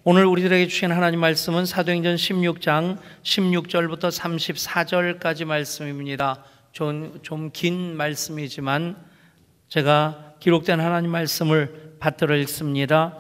오늘 우리들에게 주신 하나님 말씀은 사도행전 16장 16절부터 34절까지 말씀입니다. 좀 긴 말씀이지만 제가 기록된 하나님 말씀을 받들어 읽습니다.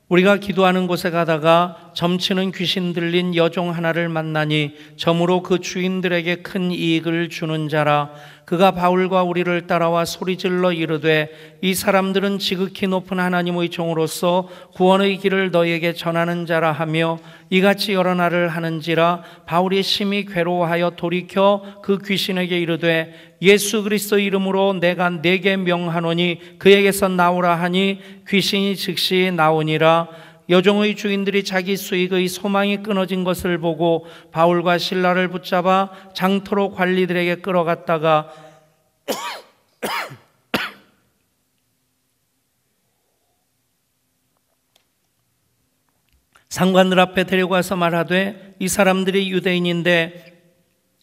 우리가 기도하는 곳에 가다가 점치는 귀신 들린 여종 하나를 만나니 점으로 그 주인들에게 큰 이익을 주는 자라. 그가 바울과 우리를 따라와 소리질러 이르되 이 사람들은 지극히 높은 하나님의 종으로서 구원의 길을 너희에게 전하는 자라 하며 이같이 여러 날을 하는지라. 바울이 심히 괴로워하여 돌이켜 그 귀신에게 이르되 예수 그리스도 이름으로 내가 네게 명하노니 그에게서 나오라 하니 귀신이 즉시 나오니라. 여종의 주인들이 자기 수익의 소망이 끊어진 것을 보고 바울과 실라를 붙잡아 장터로 관리들에게 끌어갔다가 상관들 앞에 데려가서 말하되 이 사람들이 유대인인데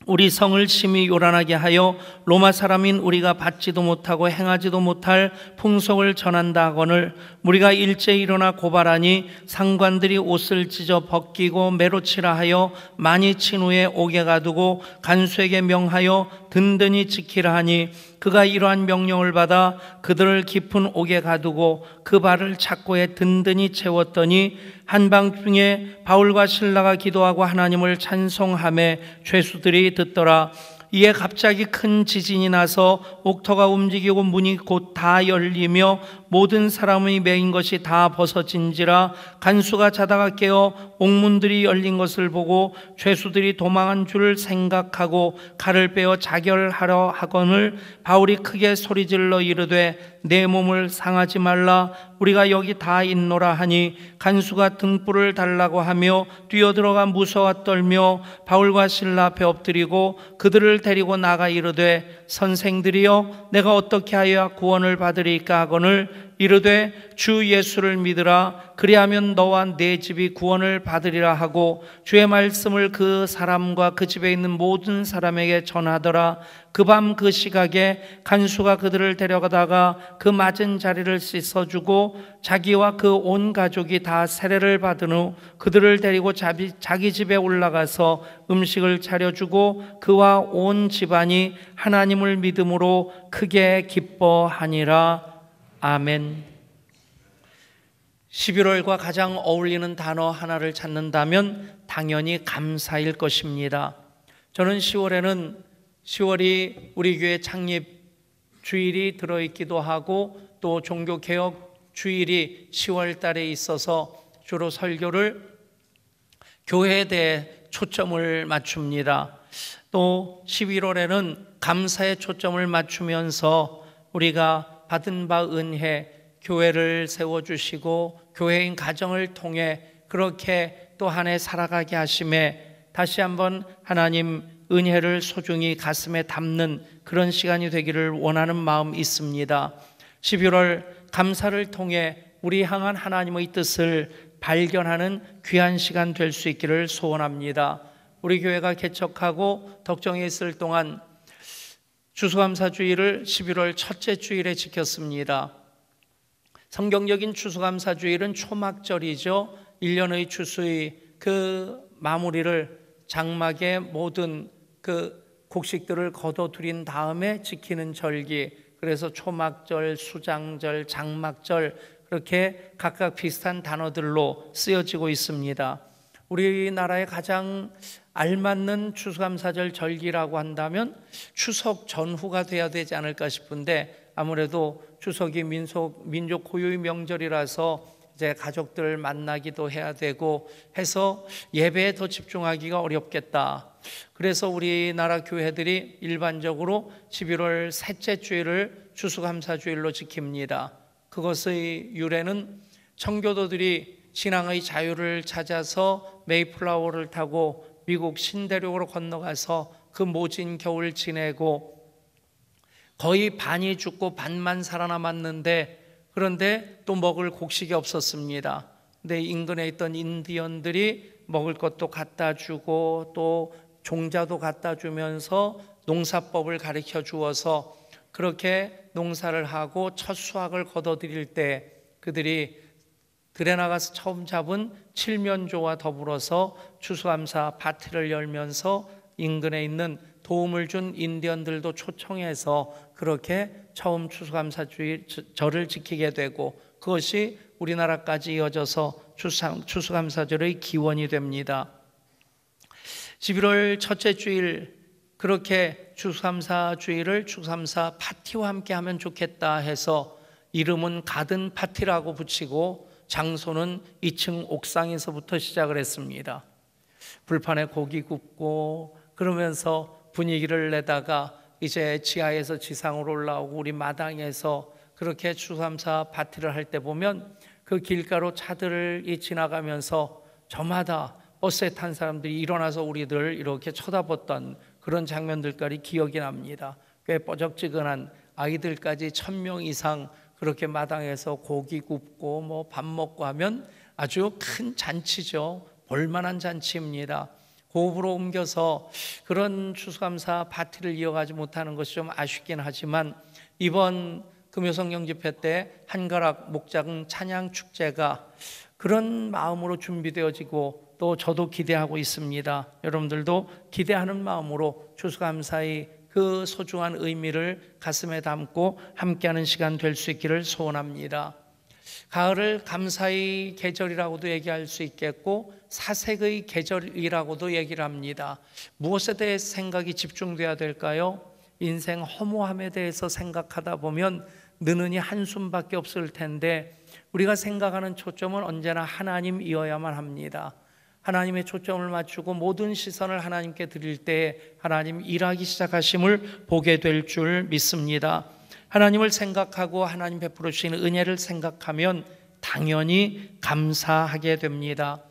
우리 성을 심히 요란하게 하여 로마 사람인 우리가 받지도 못하고 행하지도 못할 풍속을 전한다 하거늘 우리가 일제히 일어나 고발하니 상관들이 옷을 찢어 벗기고 매로치라 하여 많이 친 후에 옥에 가두고 간수에게 명하여 든든히 지키라 하니 그가 이러한 명령을 받아 그들을 깊은 옥에 가두고 그 발을 착고에 든든히 채웠더니 한밤중에 바울과 실라가 기도하고 하나님을 찬송하며 죄수들이 듣더라. 이에 갑자기 큰 지진이 나서 옥터가 움직이고 문이 곧 다 열리며 모든 사람의 매인 것이 다 벗어진지라. 간수가 자다가 깨어 옥문들이 열린 것을 보고 죄수들이 도망한 줄 생각하고 칼을 빼어 자결하려 하거늘 바울이 크게 소리질러 이르되 내 몸을 상하지 말라. 우리가 여기 다 있노라 하니 간수가 등불을 달라고 하며 뛰어들어가 무서워 떨며 바울과 실라 앞에 엎드리고 그들을 데리고 나가 이르되 선생들이여 내가 어떻게 하여야 구원을 받으리까 하거늘 이르되 주 예수를 믿으라. 그리하면 너와 내 집이 구원을 받으리라 하고 주의 말씀을 그 사람과 그 집에 있는 모든 사람에게 전하더라. 그 밤 그 시각에 간수가 그들을 데려가다가 그 맞은 자리를 씻어주고 자기와 그 온 가족이 다 세례를 받은 후 그들을 데리고 자기 집에 올라가서 음식을 차려주고 그와 온 집안이 하나님을 믿음으로 크게 기뻐하니라. 아멘. 11월과 가장 어울리는 단어 하나를 찾는다면 당연히 감사일 것입니다. 저는 10월이 우리 교회 창립 주일이 들어있기도 하고 또 종교개혁 주일이 10월 달에 있어서 주로 설교를 교회에 대해 초점을 맞춥니다. 또 11월에는 감사에 초점을 맞추면서 우리가 받은 바 은혜, 교회를 세워주시고 교회인 가정을 통해 그렇게 또 한 해 살아가게 하심에 다시 한번 하나님 은혜를 소중히 가슴에 담는 그런 시간이 되기를 원하는 마음이 있습니다. 11월 감사를 통해 우리 향한 하나님의 뜻을 발견하는 귀한 시간 될 수 있기를 소원합니다. 우리 교회가 개척하고 덕정에 있을 동안 추수감사주일을 11월 첫째 주일에 지켰습니다. 성경적인 추수감사주일은 초막절이죠. 1년의 추수의 그 마무리를 장막에 모든 그 곡식들을 거둬들인 다음에 지키는 절기, 그래서 초막절, 수장절, 장막절 그렇게 각각 비슷한 단어들로 쓰여지고 있습니다. 우리나라에 가장 알맞는 추수감사절 절기라고 한다면 추석 전후가 돼야 되지 않을까 싶은데 아무래도 추석이 민족 고유의 명절이라서 이제 가족들 만나기도 해야 되고 해서 예배에 더 집중하기가 어렵겠다. 그래서 우리나라 교회들이 일반적으로 11월 셋째 주일을 추수감사주일로 지킵니다. 그것의 유래는 청교도들이 신앙의 자유를 찾아서 메이플라워를 타고 미국 신대륙으로 건너가서 그 모진 겨울 지내고 거의 반이 죽고 반만 살아남았는데 그런데 또 먹을 곡식이 없었습니다. 근데 인근에 있던 인디언들이 먹을 것도 갖다 주고 또 종자도 갖다 주면서 농사법을 가르쳐 주어서 그렇게 농사를 하고 첫 수확을 거둬들일 때 그들이 들에 나가서 처음 잡은 칠면조와 더불어서 추수감사 파티를 열면서 인근에 있는 도움을 준 인디언들도 초청해서 그렇게 처음 추수감사절을 지키게 되고, 그것이 우리나라까지 이어져서 추수감사절의 기원이 됩니다. 11월 첫째 주일, 그렇게 추수감사 주일을 추수감사 파티와 함께 하면 좋겠다 해서 이름은 가든 파티라고 붙이고 장소는 2층 옥상에서부터 시작을 했습니다. 불판에 고기 굽고 그러면서 분위기를 내다가 이제 지하에서 지상으로 올라오고 우리 마당에서 그렇게 추수감사 파티를 할 때 보면 그 길가로 차들이 지나가면서 저마다 버스에 탄 사람들이 일어나서 우리들 이렇게 쳐다봤던 그런 장면들까지 기억이 납니다. 꽤 뻐적지근한 아이들까지 1000명 이상 그렇게 마당에서 고기 굽고 뭐 밥 먹고 하면 아주 큰 잔치죠. 볼만한 잔치입니다. 고읍으로 옮겨서 그런 추수감사 파티를 이어가지 못하는 것이 좀 아쉽긴 하지만, 이번 금요성령 집회 때 한가락 목장 찬양 축제가 그런 마음으로 준비되어지고 또 저도 기대하고 있습니다. 여러분들도 기대하는 마음으로 추수감사의 그 소중한 의미를 가슴에 담고 함께하는 시간 될 수 있기를 소원합니다. 가을을 감사의 계절이라고도 얘기할 수 있겠고 사색의 계절이라고도 얘기를 합니다. 무엇에 대해 생각이 집중돼야 될까요? 인생 허무함에 대해서 생각하다 보면 느느니 한숨밖에 없을 텐데, 우리가 생각하는 초점은 언제나 하나님이어야만 합니다. 하나님의 초점을 맞추고 모든 시선을 하나님께 드릴 때 하나님 일하기 시작하심을 보게 될 줄 믿습니다. 하나님을 생각하고 하나님 베풀어 주시는 은혜를 생각하면 당연히 감사하게 됩니다.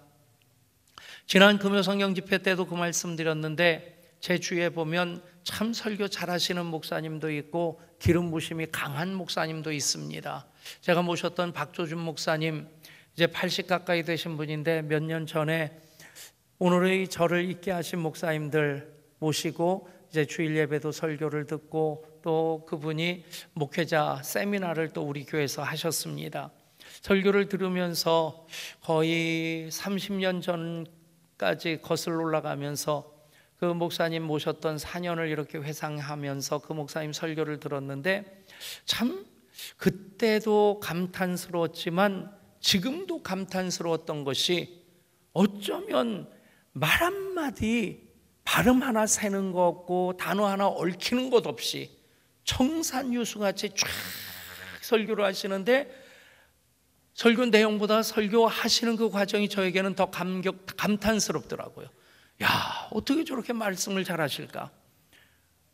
지난 금요성령 집회 때도 그 말씀 드렸는데, 제 주위에 보면 참 설교 잘하시는 목사님도 있고 기름 부심이 강한 목사님도 있습니다. 제가 모셨던 박조준 목사님, 이제 80 가까이 되신 분인데 몇 년 전에 오늘의 저를 있게 하신 목사님들 모시고 이제 주일 예배도 설교를 듣고 또 그분이 목회자 세미나를 또 우리 교회에서 하셨습니다. 설교를 들으면서 거의 30년 전까지 거슬러 올라가면서 그 목사님 모셨던 4년을 이렇게 회상하면서 그 목사님 설교를 들었는데, 참 그때도 감탄스러웠지만 지금도 감탄스러웠던 것이, 어쩌면 말 한마디 발음 하나 새는 것 없고 단어 하나 얽히는 것 없이 청산유수같이 쫙 설교를 하시는데, 설교 내용보다 설교하시는 그 과정이 저에게는 더 감탄스럽더라고요. 야, 어떻게 저렇게 말씀을 잘하실까?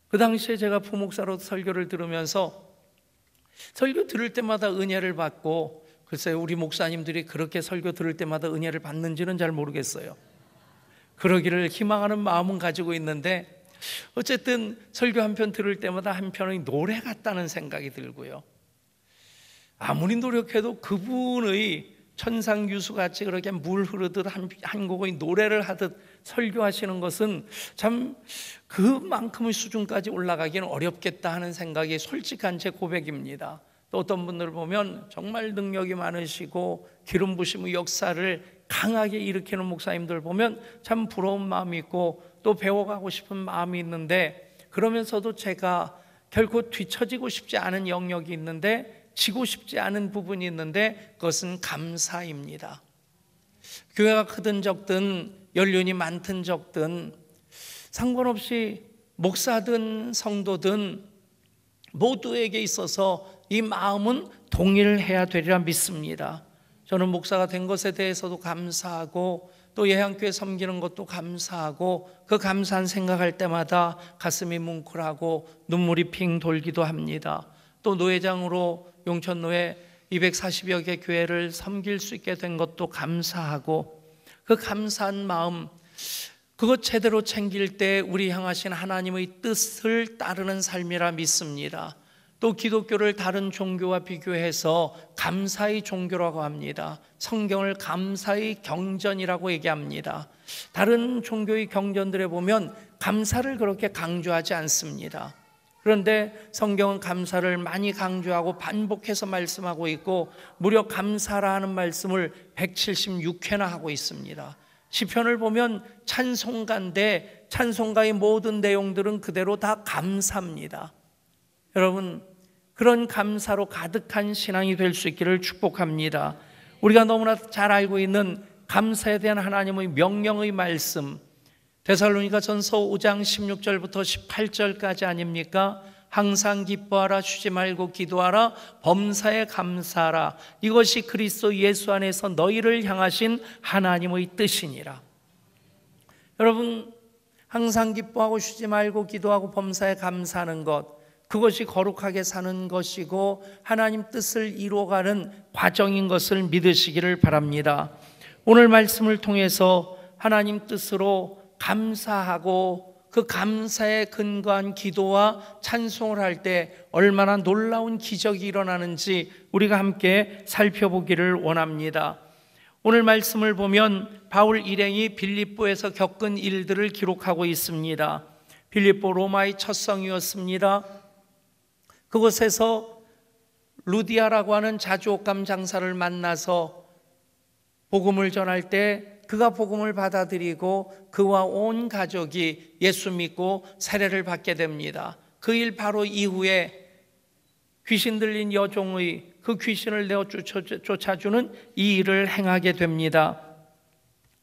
그 당시에 제가 부목사로 설교를 들으면서 설교 들을 때마다 은혜를 받고, 글쎄요, 우리 목사님들이 그렇게 설교 들을 때마다 은혜를 받는지는 잘 모르겠어요. 그러기를 희망하는 마음은 가지고 있는데, 어쨌든 설교 한 편 들을 때마다 한편의 노래 같다는 생각이 들고요. 아무리 노력해도 그분의 천상유수같이 그렇게 물 흐르듯 한 곡의 노래를 하듯 설교하시는 것은 참 그만큼의 수준까지 올라가기는 어렵겠다 하는 생각이 솔직한 제 고백입니다. 또 어떤 분들을 보면 정말 능력이 많으시고 기름 부심의 역사를 강하게 일으키는 목사님들 보면 참 부러운 마음이 있고 또 배워가고 싶은 마음이 있는데, 그러면서도 제가 결코 뒤처지고 싶지 않은 영역이 있는데, 지고 싶지 않은 부분이 있는데, 그것은 감사입니다. 교회가 크든 적든 연륜이 많든 적든 상관없이 목사든 성도든 모두에게 있어서 이 마음은 동일해야 되리라 믿습니다. 저는 목사가 된 것에 대해서도 감사하고 또 예향교회 섬기는 것도 감사하고, 그 감사한 생각할 때마다 가슴이 뭉클하고 눈물이 핑 돌기도 합니다. 또 노회장으로 용천노회 240여 개 교회를 섬길 수 있게 된 것도 감사하고, 그 감사한 마음, 그것 제대로 챙길 때 우리 향하신 하나님의 뜻을 따르는 삶이라 믿습니다. 또 기독교를 다른 종교와 비교해서 감사의 종교라고 합니다. 성경을 감사의 경전이라고 얘기합니다. 다른 종교의 경전들에 보면 감사를 그렇게 강조하지 않습니다. 그런데 성경은 감사를 많이 강조하고 반복해서 말씀하고 있고 무려 감사라 하는 말씀을 176회나 하고 있습니다. 시편을 보면 찬송가인데 찬송가의 모든 내용들은 그대로 다 감사입니다. 여러분, 그런 감사로 가득한 신앙이 될 수 있기를 축복합니다. 우리가 너무나 잘 알고 있는 감사에 대한 하나님의 명령의 말씀, 데살로니가전서 5장 16절부터 18절까지 아닙니까? 항상 기뻐하라, 쉬지 말고 기도하라, 범사에 감사하라. 이것이 그리스도 예수 안에서 너희를 향하신 하나님의 뜻이니라. 여러분, 항상 기뻐하고 쉬지 말고 기도하고 범사에 감사하는 것, 그것이 거룩하게 사는 것이고 하나님 뜻을 이루어가는 과정인 것을 믿으시기를 바랍니다. 오늘 말씀을 통해서 하나님 뜻으로 감사하고 그 감사에 근거한 기도와 찬송을 할 때 얼마나 놀라운 기적이 일어나는지 우리가 함께 살펴보기를 원합니다. 오늘 말씀을 보면 바울 일행이 빌립보에서 겪은 일들을 기록하고 있습니다. 빌립보 로마의 첫 성이었습니다. 그곳에서 루디아라고 하는 자주옷감 장사를 만나서 복음을 전할 때 그가 복음을 받아들이고 그와 온 가족이 예수 믿고 세례를 받게 됩니다. 그 일 바로 이후에 귀신 들린 여종의 그 귀신을 내어 쫓아주는 이 일을 행하게 됩니다.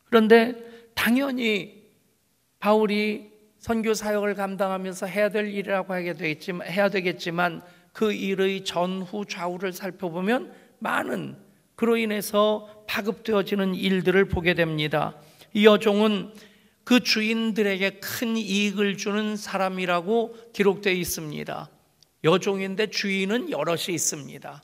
그런데 당연히 바울이 선교 사역을 감당하면서 해야 될 일이라고 해야 되겠지만 그 일의 전후 좌우를 살펴보면 많은 그로 인해서 파급되어지는 일들을 보게 됩니다. 이 여종은 그 주인들에게 큰 이익을 주는 사람이라고 기록되어 있습니다. 여종인데 주인은 여럿이 있습니다.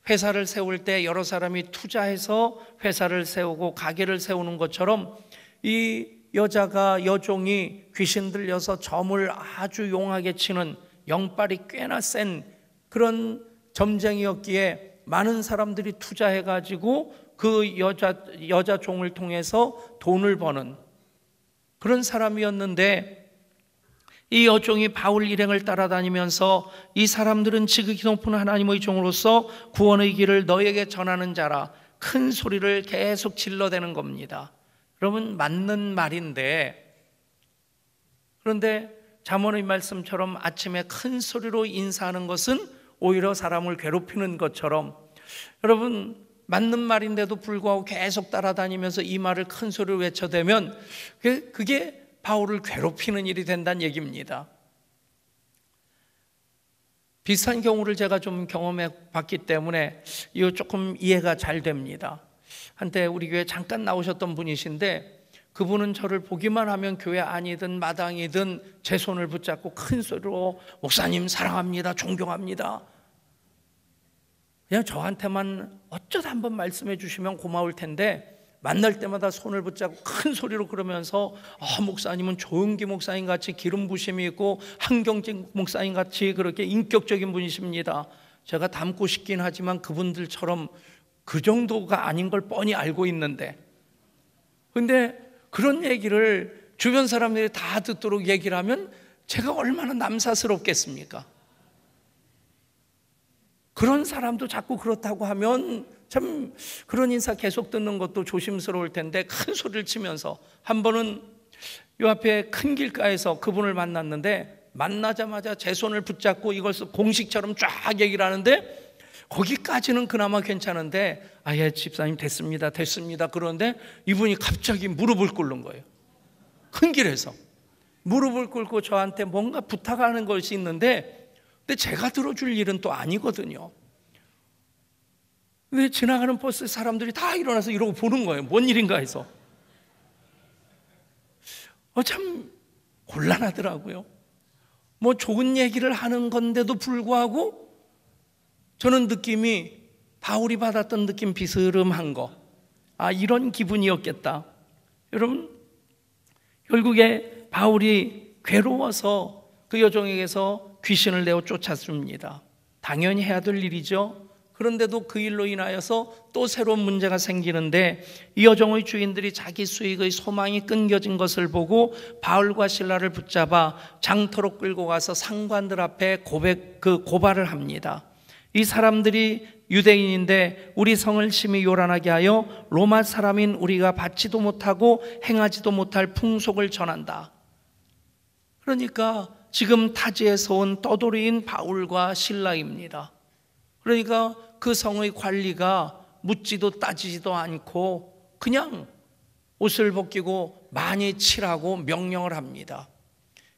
회사를 세울 때 여러 사람이 투자해서 회사를 세우고 가게를 세우는 것처럼 이 여종이 귀신 들려서 점을 아주 용하게 치는 영빨이 꽤나 센 그런 점쟁이였기에 많은 사람들이 투자해가지고 그 여자 종을 통해서 돈을 버는 그런 사람이었는데 이 여종이 바울 일행을 따라다니면서 이 사람들은 지극히 높은 하나님의 종으로서 구원의 길을 너에게 전하는 자라 큰 소리를 계속 질러대는 겁니다. 여러분, 맞는 말인데, 그런데 잠언의 말씀처럼 아침에 큰 소리로 인사하는 것은 오히려 사람을 괴롭히는 것처럼 여러분, 맞는 말인데도 불구하고 계속 따라다니면서 이 말을 큰 소리로 외쳐대면 그게 바울을 괴롭히는 일이 된다는 얘기입니다. 비슷한 경우를 제가 좀 경험해 봤기 때문에 이거 조금 이해가 잘 됩니다. 한때 우리 교회 잠깐 나오셨던 분이신데 그분은 저를 보기만 하면 교회 안이든 마당이든 제 손을 붙잡고 큰 소리로 목사님 사랑합니다, 존경합니다. 그냥 저한테만 어쩌다 한번 말씀해 주시면 고마울 텐데 만날 때마다 손을 붙잡고 큰 소리로 그러면서 목사님은 조은기 목사님 같이 기름 부심이 있고 한경직 목사님 같이 그렇게 인격적인 분이십니다. 제가 닮고 싶긴 하지만 그분들처럼 그 정도가 아닌 걸 뻔히 알고 있는데, 근데 그런 얘기를 주변 사람들이 다 듣도록 얘기를 하면 제가 얼마나 남사스럽겠습니까? 그런 사람도 자꾸 그렇다고 하면 참 그런 인사 계속 듣는 것도 조심스러울 텐데 큰 소리를 치면서 한 번은 요 앞에 큰 길가에서 그분을 만났는데 만나자마자 제 손을 붙잡고 이것을 공식처럼 쫙 얘기를 하는데 거기까지는 그나마 괜찮은데 예 집사님 됐습니다 그런데 이분이 갑자기 무릎을 꿇는 거예요. 큰 길에서 무릎을 꿇고 저한테 뭔가 부탁하는 것이 있는데 근데 제가 들어줄 일은 또 아니거든요. 근데 지나가는 버스 사람들이 다 일어나서 이러고 보는 거예요. 뭔 일인가 해서. 참 곤란하더라고요. 뭐 좋은 얘기를 하는 건데도 불구하고 저는 느낌이 바울이 받았던 느낌 비스름한 거. 이런 기분이었겠다. 여러분, 결국에 바울이 괴로워서 그 여종에게서 귀신을 내어 쫓았습니다. 당연히 해야 될 일이죠. 그런데도 그 일로 인하여서 또 새로운 문제가 생기는데, 이 여종의 주인들이 자기 수익의 소망이 끊겨진 것을 보고 바울과 실라를 붙잡아 장터로 끌고 가서 상관들 앞에 고발을 합니다. 이 사람들이 유대인인데 우리 성을 심히 요란하게 하여 로마 사람인 우리가 받지도 못하고 행하지도 못할 풍속을 전한다. 그러니까 지금 타지에서 온 떠돌이인 바울과 실라입니다. 그러니까 그 성의 관리가 묻지도 따지지도 않고 그냥 옷을 벗기고 많이 치라고 명령을 합니다.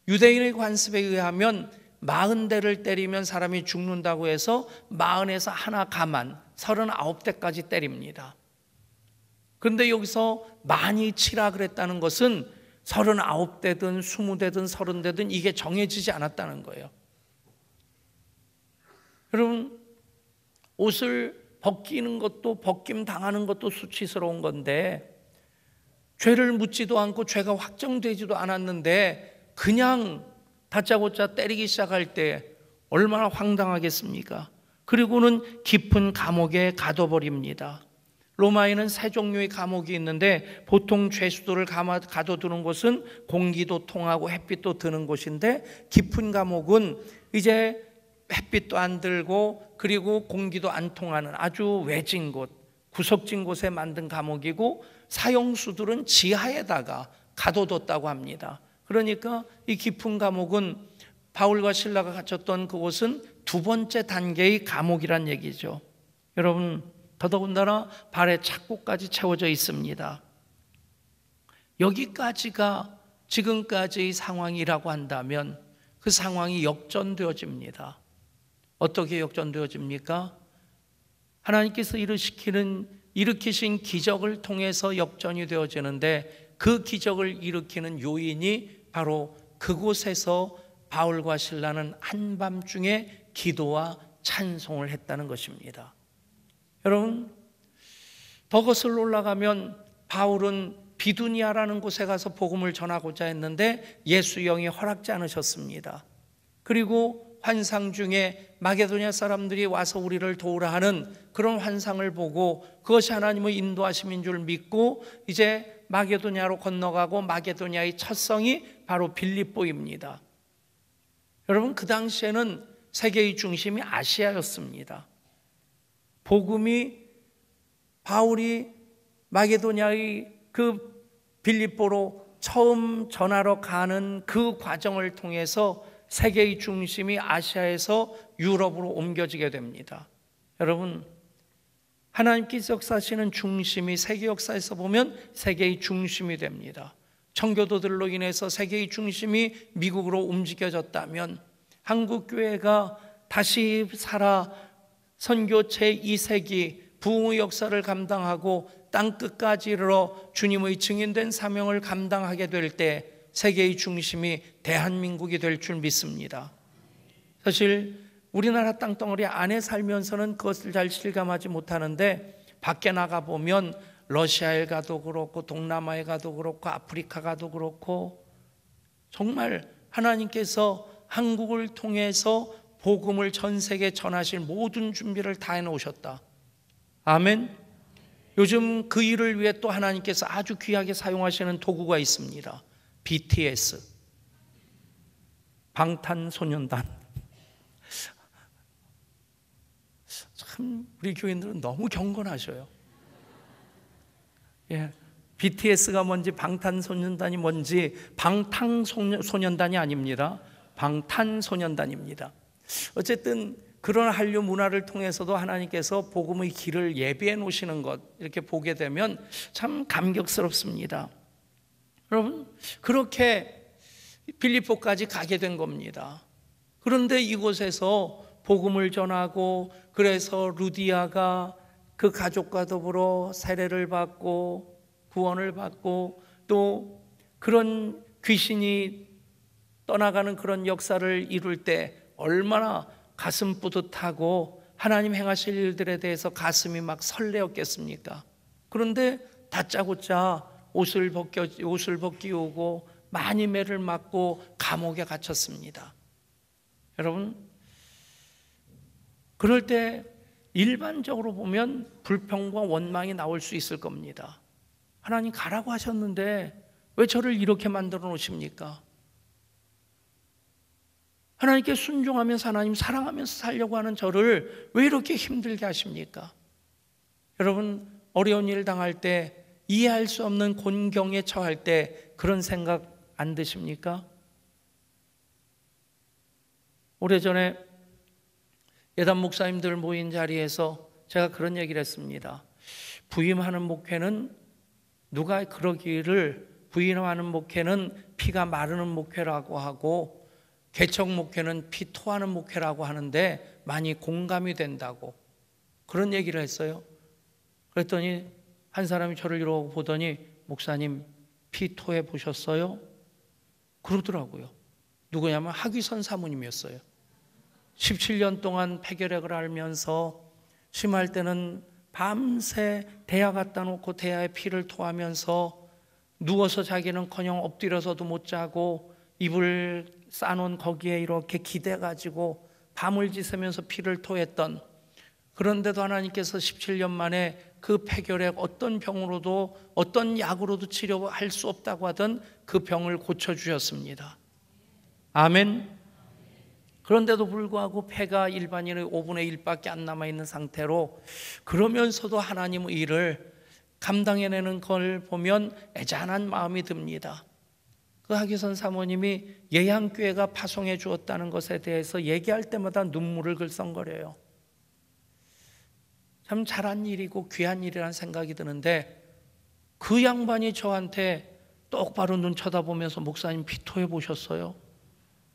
유대인의 관습에 의하면 40대를 때리면 사람이 죽는다고 해서 40에서 하나 가만 39대까지 때립니다. 그런데 여기서 많이 치라 그랬다는 것은 39대든 20대든 30대든 이게 정해지지 않았다는 거예요. 여러분, 옷을 벗기는 것도 벗김 당하는 것도 수치스러운 건데, 죄를 묻지도 않고 죄가 확정되지도 않았는데 그냥 다짜고짜 때리기 시작할 때 얼마나 황당하겠습니까? 그리고는 깊은 감옥에 가둬버립니다. 로마에는 세 종류의 감옥이 있는데 보통 죄수들을 가둬두는 곳은 공기도 통하고 햇빛도 드는 곳인데, 깊은 감옥은 이제 햇빛도 안 들고 그리고 공기도 안 통하는 아주 외진 곳, 구석진 곳에 만든 감옥이고, 사형수들은 지하에다가 가둬뒀다고 합니다. 그러니까 이 깊은 감옥은 바울과 실라가 갇혔던 그곳은 두 번째 단계의 감옥이란 얘기죠. 여러분, 더더군다나 발에 착고까지 채워져 있습니다. 여기까지가 지금까지의 상황이라고 한다면 그 상황이 역전되어집니다. 어떻게 역전되어집니까? 하나님께서 일으키신 기적을 통해서 역전이 되어지는데, 그 기적을 일으키는 요인이 바로 그곳에서 바울과 실라는 한밤중에 기도와 찬송을 했다는 것입니다. 여러분, 더 거슬러 올라가면 바울은 비두니아라는 곳에 가서 복음을 전하고자 했는데 예수 영이 허락지 않으셨습니다. 그리고 환상 중에 마게도냐 사람들이 와서 우리를 도우라 하는 그런 환상을 보고 그것이 하나님의 인도하심인 줄 믿고 이제 마게도냐로 건너가고, 마게도냐의 첫 성이 바로 빌립보입니다. 여러분, 그 당시에는 세계의 중심이 아시아였습니다. 복음이 바울이 마게도냐의 그 빌립보로 처음 전하러 가는 그 과정을 통해서 세계의 중심이 아시아에서 유럽으로 옮겨지게 됩니다. 여러분, 하나님께서 역사하시는 중심이 세계 역사에서 보면 세계의 중심이 됩니다. 청교도들로 인해서 세계의 중심이 미국으로 움직여졌다면 한국 교회가 다시 살아 선교 제2세기 부흥의 역사를 감당하고 땅끝까지 이르러 주님의 증인된 사명을 감당하게 될 때 세계의 중심이 대한민국이 될 줄 믿습니다. 사실 우리나라 땅덩어리 안에 살면서는 그것을 잘 실감하지 못하는데, 밖에 나가보면 러시아에 가도 그렇고 동남아에 가도 그렇고 아프리카 가도 그렇고 정말 하나님께서 한국을 통해서 복음을 전 세계에 전하실 모든 준비를 다 해놓으셨다. 아멘. 요즘 그 일을 위해 또 하나님께서 아주 귀하게 사용하시는 도구가 있습니다. BTS, 방탄소년단. 참 우리 교인들은 너무 경건하셔요. 예, BTS가 뭔지 방탄소년단이 뭔지, 방탄소년단이 아닙니다. 방탄소년단입니다. 어쨌든 그런 한류 문화를 통해서도 하나님께서 복음의 길을 예비해 놓으시는 것, 이렇게 보게 되면 참 감격스럽습니다. 여러분, 그렇게 빌립보까지 가게 된 겁니다. 그런데 이곳에서 복음을 전하고, 그래서 루디아가 그 가족과 더불어 세례를 받고 구원을 받고, 또 그런 귀신이 떠나가는 그런 역사를 이룰 때 얼마나 가슴 뿌듯하고 하나님 행하실 일들에 대해서 가슴이 막 설레었겠습니까? 그런데 다짜고짜 옷을 벗기우고 많이 매를 맞고 감옥에 갇혔습니다. 여러분, 그럴 때 일반적으로 보면 불평과 원망이 나올 수 있을 겁니다. 하나님 가라고 하셨는데 왜 저를 이렇게 만들어 놓으십니까? 하나님께 순종하면서 하나님 사랑하면서 살려고 하는 저를 왜 이렇게 힘들게 하십니까? 여러분, 어려운 일 당할 때, 이해할 수 없는 곤경에 처할 때 그런 생각 안 드십니까? 오래전에 예단 목사님들 모인 자리에서 제가 그런 얘기를 했습니다. 부임하는 목회는 누가 그러기를 부임하는 목회는 피가 마르는 목회라고 하고 개척 목회는 피 토하는 목회라고 하는데 많이 공감이 된다고 그런 얘기를 했어요. 그랬더니 한 사람이 저를 이러고 보더니 목사님 피 토해 보셨어요? 그러더라고요. 누구냐면 하귀선 사모님이었어요. 17년 동안 폐결핵을 앓으면서 심할 때는 밤새 대야 갖다 놓고 대야에 피를 토하면서 누워서 자기는커녕 엎드려서도 못 자고 이불 싸놓은 거기에 이렇게 기대가지고 밤을 지새면서 피를 토했던, 그런데도 하나님께서 17년 만에 그 폐결핵 어떤 병으로도 어떤 약으로도 치료할 수 없다고 하던 그 병을 고쳐주셨습니다. 아멘. 그런데도 불구하고 폐가 일반인의 5분의 1밖에 안 남아있는 상태로 그러면서도 하나님의 일을 감당해내는 걸 보면 애잔한 마음이 듭니다. 그 하기선 사모님이 예양교회가 파송해 주었다는 것에 대해서 얘기할 때마다 눈물을 글썽거려요. 참 잘한 일이고 귀한 일이라는 생각이 드는데 그 양반이 저한테 똑바로 눈 쳐다보면서 목사님 피토해 보셨어요?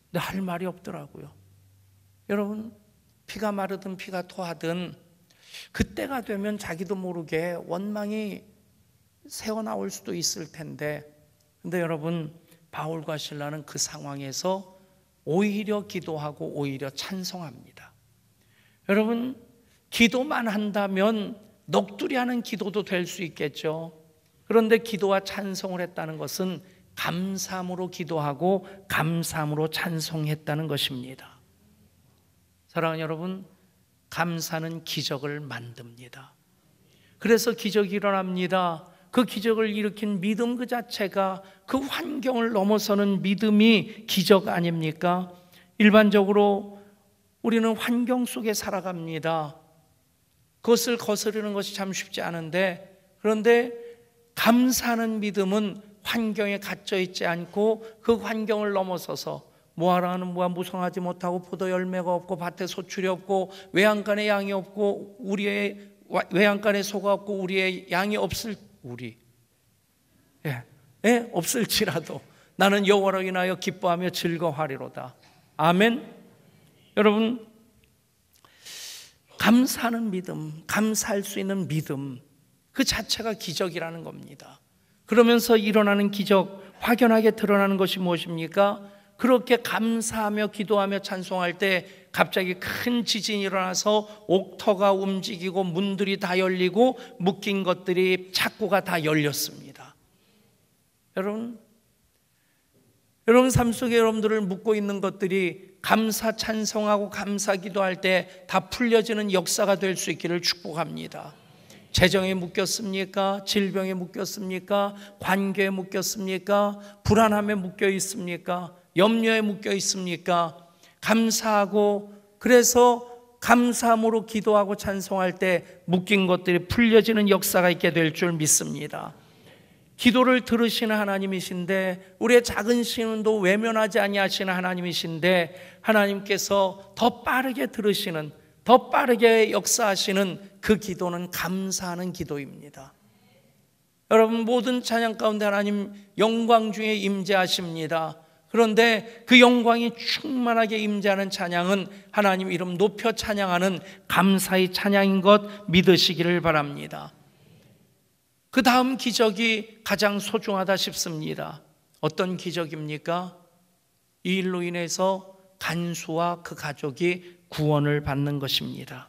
근데 할 말이 없더라고요. 여러분, 피가 마르든 피가 토하든 그때가 되면 자기도 모르게 원망이 새어나올 수도 있을 텐데, 근데 여러분, 바울과 실라는 그 상황에서 오히려 기도하고 오히려 찬송합니다. 여러분, 기도만 한다면 넋두리 하는 기도도 될 수 있겠죠. 그런데 기도와 찬송을 했다는 것은 감사함으로 기도하고 감사함으로 찬송했다는 것입니다. 사랑하는 여러분, 감사는 기적을 만듭니다. 그래서 기적이 일어납니다. 그 기적을 일으킨 믿음 그 자체가 그 환경을 넘어서는 믿음이 기적 아닙니까? 일반적으로 우리는 환경 속에 살아갑니다. 그것을 거스르는 것이 참 쉽지 않은데, 그런데 감사하는 믿음은 환경에 갇혀 있지 않고 그 환경을 넘어서서 뭐하라 하는 뭐야 무성하지 못하고 포도 열매가 없고 밭에 소출이 없고 외양간에 양이 없고 우리의 외양간에 소가 없고 우리의 양이 없을지라도 나는 여호와로 인하여 기뻐하며 즐거워하리로다. 아멘. 여러분, 감사하는 믿음, 감사할 수 있는 믿음 그 자체가 기적이라는 겁니다. 그러면서 일어나는 기적, 확연하게 드러나는 것이 무엇입니까? 그렇게 감사하며 기도하며 찬송할 때 갑자기 큰 지진이 일어나서 옥터가 움직이고 문들이 다 열리고 묶인 것들이 착고가 다 열렸습니다. 여러분 삶 속에 여러분들을 묶고 있는 것들이 감사 찬송하고 감사 기도할 때 다 풀려지는 역사가 될 수 있기를 축복합니다. 재정에 묶였습니까? 질병에 묶였습니까? 관계에 묶였습니까? 불안함에 묶여 있습니까? 염려에 묶여 있습니까? 감사하고 그래서 감사함으로 기도하고 찬송할 때 묶인 것들이 풀려지는 역사가 있게 될 줄 믿습니다. 기도를 들으시는 하나님이신데 우리의 작은 신음도 외면하지 아니하시는 하나님이신데 하나님께서 더 빠르게 들으시는, 더 빠르게 역사하시는 그 기도는 감사하는 기도입니다. 여러분, 모든 찬양 가운데 하나님 영광 중에 임재하십니다. 그런데 그 영광이 충만하게 임재하는 찬양은 하나님 이름 높여 찬양하는 감사의 찬양인 것 믿으시기를 바랍니다. 그 다음 기적이 가장 소중하다 싶습니다. 어떤 기적입니까? 이 일로 인해서 간수와 그 가족이 구원을 받는 것입니다.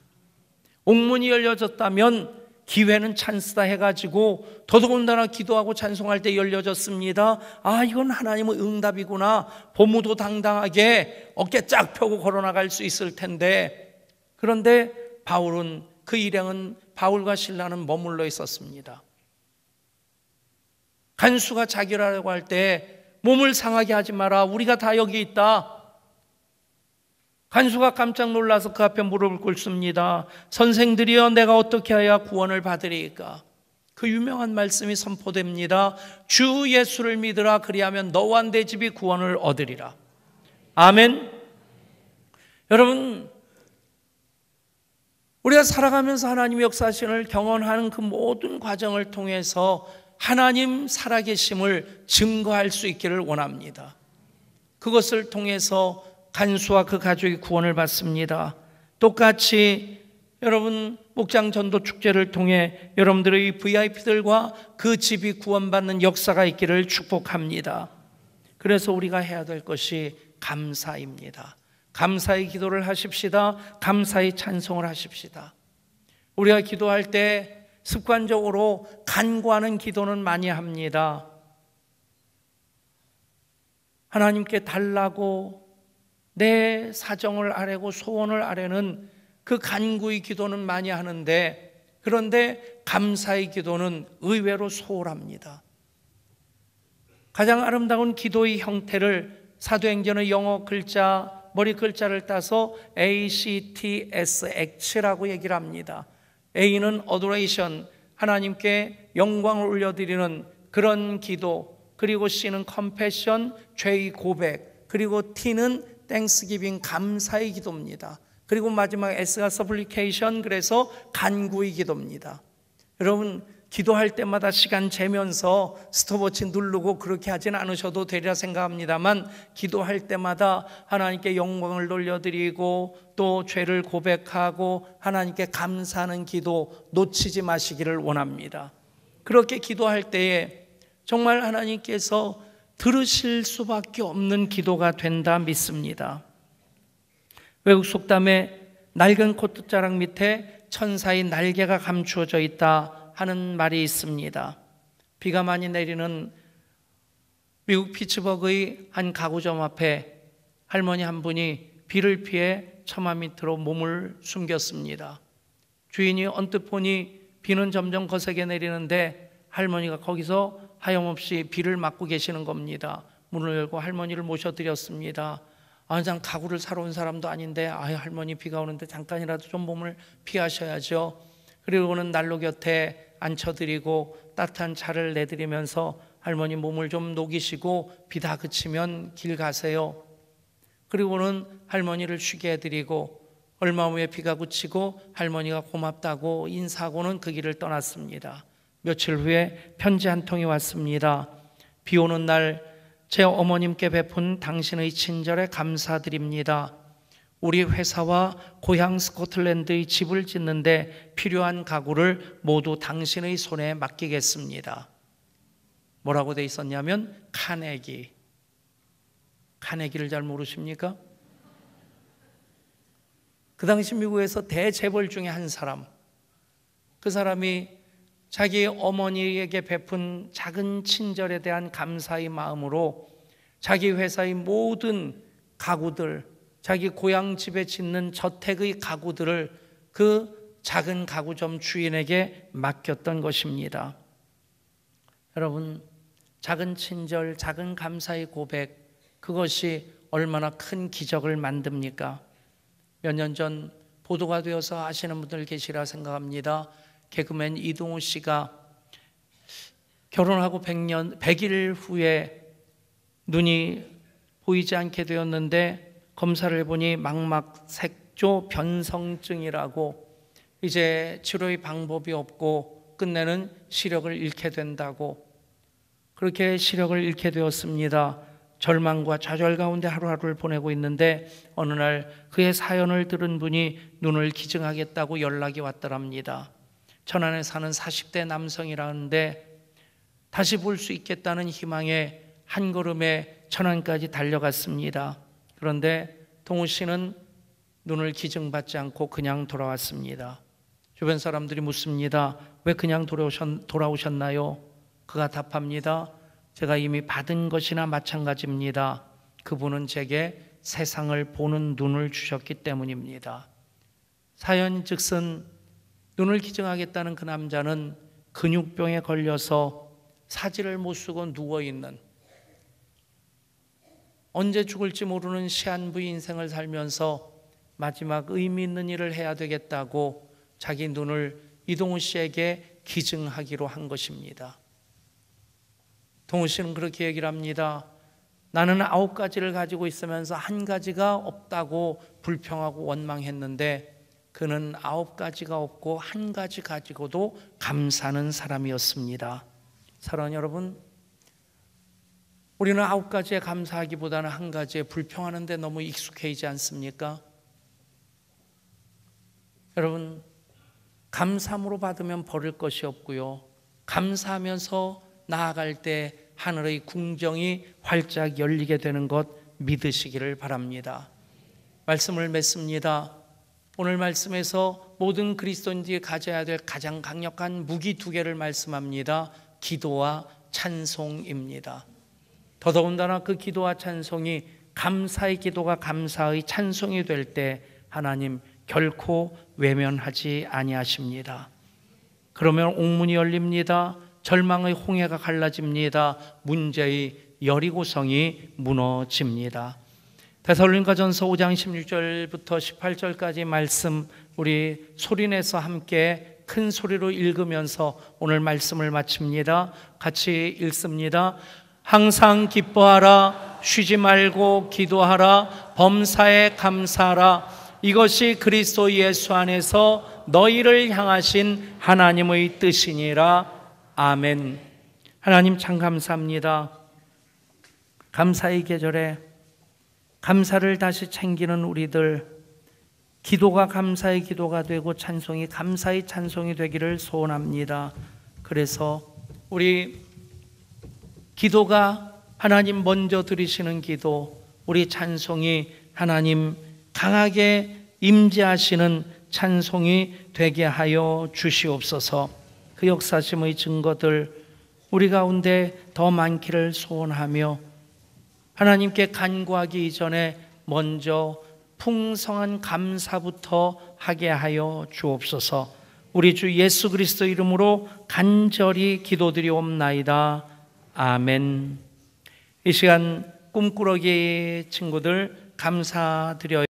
옥문이 열려졌다면 기회는 찬스다 해가지고 더더군다나 기도하고 찬송할 때 열려졌습니다. 아, 이건 하나님의 응답이구나. 보무도 당당하게 어깨 쫙 펴고 걸어나갈 수 있을 텐데, 그런데 바울은 그 일행은 바울과 실라는 머물러 있었습니다. 간수가 자결하라고 할 때 몸을 상하게 하지 마라, 우리가 다 여기 있다. 간수가 깜짝 놀라서 그 앞에 무릎을 꿇습니다. 선생들이여, 내가 어떻게 해야 구원을 받으리이까? 그 유명한 말씀이 선포됩니다. 주 예수를 믿으라, 그리하면 너와 내 집이 구원을 얻으리라. 아멘. 여러분, 우리가 살아가면서 하나님의 역사신을 경험하는 그 모든 과정을 통해서 하나님 살아계심을 증거할 수 있기를 원합니다. 그것을 통해서 간수와 그 가족이 구원을 받습니다. 똑같이 여러분, 목장 전도 축제를 통해 여러분들의 VIP들과 그 집이 구원받는 역사가 있기를 축복합니다. 그래서 우리가 해야 될 것이 감사입니다. 감사의 기도를 하십시다. 감사의 찬송을 하십시다. 우리가 기도할 때 습관적으로 간구하는 기도는 많이 합니다. 하나님께 달라고 내 사정을 아뢰고 소원을 아뢰는 그 간구의 기도는 많이 하는데, 그런데 감사의 기도는 의외로 소홀합니다. 가장 아름다운 기도의 형태를 사도행전의 영어 글자, 머리 글자를 따서 ACTSX라고 얘기를 합니다. A는 adoration, 하나님께 영광을 올려드리는 그런 기도, 그리고 C는 confession, 죄의 고백, 그리고 T는 thanksgiving, 감사의 기도입니다. 그리고 마지막 S가 supplication, 그래서 간구의 기도입니다. 여러분, 기도할 때마다 시간 재면서 스톱워치 누르고 그렇게 하진 않으셔도 되리라 생각합니다만, 기도할 때마다 하나님께 영광을 돌려드리고 또 죄를 고백하고 하나님께 감사하는 기도 놓치지 마시기를 원합니다. 그렇게 기도할 때에 정말 하나님께서 들으실 수밖에 없는 기도가 된다 믿습니다. 외국 속담에 낡은 코트자락 밑에 천사의 날개가 감추어져 있다 하는 말이 있습니다. 비가 많이 내리는 미국 피츠버그의 한 가구점 앞에 할머니 한 분이 비를 피해 처마 밑으로 몸을 숨겼습니다. 주인이 언뜻 보니 비는 점점 거세게 내리는데 할머니가 거기서 하염없이 비를 맞고 계시는 겁니다. 문을 열고 할머니를 모셔드렸습니다. 난 가구를 사러 온 사람도 아닌데 할머니 비가 오는데 잠깐이라도 좀 몸을 피하셔야죠. 그리고는 난로 곁에 앉혀드리고 따뜻한 차를 내드리면서 할머니 몸을 좀 녹이시고 비 다 그치면 길 가세요. 그리고는 할머니를 쉬게 해드리고 얼마 후에 비가 그치고 할머니가 고맙다고 인사하고는 그 길을 떠났습니다. 며칠 후에 편지 한 통이 왔습니다. 비 오는 날 제 어머님께 베푼 당신의 친절에 감사드립니다. 우리 회사와 고향 스코틀랜드의 집을 짓는데 필요한 가구를 모두 당신의 손에 맡기겠습니다. 뭐라고 돼 있었냐면 카네기를 잘 모르십니까? 그 당시 미국에서 대재벌 중에 한 사람, 그 사람이 자기 어머니에게 베푼 작은 친절에 대한 감사의 마음으로 자기 회사의 모든 가구들, 자기 고향 집에 짓는 저택의 가구들을 그 작은 가구점 주인에게 맡겼던 것입니다. 여러분, 작은 친절, 작은 감사의 고백, 그것이 얼마나 큰 기적을 만듭니까? 몇 년 전 보도가 되어서 아시는 분들 계시라 생각합니다. 개그맨 이동우 씨가 결혼하고 100일 후에 눈이 보이지 않게 되었는데 검사를 해보니 망막색조 변성증이라고, 이제 치료의 방법이 없고 끝내는 시력을 잃게 된다고, 그렇게 시력을 잃게 되었습니다. 절망과 좌절 가운데 하루하루를 보내고 있는데 어느 날 그의 사연을 들은 분이 눈을 기증하겠다고 연락이 왔더랍니다. 천안에 사는 40대 남성이라는데 다시 볼 수 있겠다는 희망에 한 걸음에 천안까지 달려갔습니다. 그런데 동우 씨는 눈을 기증받지 않고 그냥 돌아왔습니다. 주변 사람들이 묻습니다. 왜 그냥 돌아오셨나요? 그가 답합니다. 제가 이미 받은 것이나 마찬가지입니다. 그분은 제게 세상을 보는 눈을 주셨기 때문입니다. 사연즉슨 눈을 기증하겠다는 그 남자는 근육병에 걸려서 사지를 못 쓰고 누워있는, 언제 죽을지 모르는 시한부의 인생을 살면서 마지막 의미 있는 일을 해야 되겠다고 자기 눈을 이동우 씨에게 기증하기로 한 것입니다. 동우 씨는 그렇게 얘기를 합니다. 나는 9가지를 가지고 있으면서 한 가지가 없다고 불평하고 원망했는데 그는 9가지가 없고 한 가지 가지고도 감사하는 사람이었습니다. 사랑하는 여러분, 우리는 9가지에 감사하기보다는 한 가지에 불평하는 데 너무 익숙해지지 않습니까? 여러분, 감사함으로 받으면 버릴 것이 없고요, 감사하면서 나아갈 때 하늘의 궁정이 활짝 열리게 되는 것 믿으시기를 바랍니다. 말씀을 맺습니다. 오늘 말씀에서 모든 그리스도인들이 가져야 될 가장 강력한 무기 2개를 말씀합니다. 기도와 찬송입니다. 더더군다나 그 기도와 찬송이 감사의 기도가 감사의 찬송이 될 때 하나님 결코 외면하지 아니하십니다. 그러면 옥문이 열립니다. 절망의 홍해가 갈라집니다. 문제의 여리고성이 무너집니다. 데살로니가전서 5장 16절부터 18절까지 말씀 우리 소리내서 함께 큰 소리로 읽으면서 오늘 말씀을 마칩니다. 같이 읽습니다. 항상 기뻐하라, 쉬지 말고 기도하라, 범사에 감사하라. 이것이 그리스도 예수 안에서 너희를 향하신 하나님의 뜻이니라. 아멘. 하나님 참 감사합니다. 감사의 계절에 감사를 다시 챙기는 우리들, 기도가 감사의 기도가 되고 찬송이 감사의 찬송이 되기를 소원합니다. 그래서 우리 기도가 하나님 먼저 들으시는 기도, 우리 찬송이 하나님 강하게 임재하시는 찬송이 되게 하여 주시옵소서. 그 역사심의 증거들 우리 가운데 더 많기를 소원하며 하나님께 간구하기 이전에 먼저 풍성한 감사부터 하게 하여 주옵소서. 우리 주 예수 그리스도 이름으로 간절히 기도드리옵나이다. 아멘. 이 시간 꿈꾸러기 친구들 감사드려요.